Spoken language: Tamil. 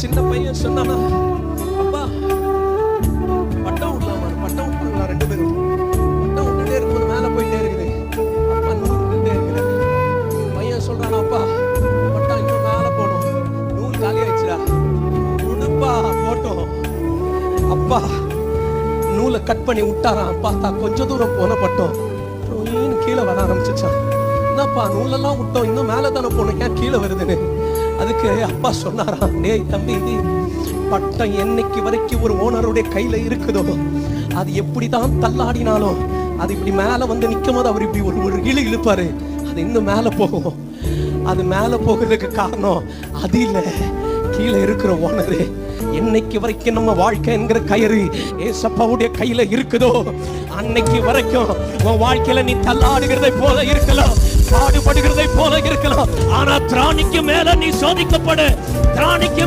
சின்ன பையன் சொன்னானா, அப்பா பட்டம் விடலாமா, பட்டம் விட்டுலாம் 2 பேரும் பட்டம் விட்டுட்டே இருக்கும்போது மேல போயிட்டே இருக்குது. அப்பா நூல் விட்டுட்டே இருக்கிறேன். பையன் சொல்றானா, அப்பா பட்டம் இன்னும் மேல போகணும், நூல் காலி ஆயிடுச்சுடா, உடுப்பா போட்டோம். அப்பா நூலை கட் பண்ணி விட்டாரான். பார்த்தா கொஞ்ச தூரம் போன பட்டம் கீழே வர ஆரம்பிச்சிச்சான். என்னப்பா நூலெல்லாம் விட்டோம், இன்னும் மேல தானே போனோம், ஏன் கீழே வருதுன்னு. அதுக்கு அப்பா சொன்னாராம், டேய் தம்பி, பட்டம் என்னைக்கு வரைக்கும் ஒரு ஓனருடைய கையில இருக்குதோ, அது எப்படிதான் தள்ளாடினாலும் அது இப்படி மேல வந்து நிற்கும் போது அவர் இப்படி ஒரு இழுப்பாரு, அது இன்னும் மேல போகும். அது மேல போகிறதுக்கு காரணம் அது இல்ல, கீழே இருக்கிற ஓனரு. என்னைக்கு வரைக்கும் நம்ம வாழ்க்கை என்கிற கயிறு ஏசப்பாவுடைய கையில இருக்குதோ, அன்னைக்கு வரைக்கும் உன் வாழ்க்கையில நீ தள்ளாடுகிறதை போல இருக்கலாம், பாடுபடுகிறதை போல இருக்கலாம். ஆனா திராணிக்கு மேல நீ சோதிக்கப்படு, திராணிக்கு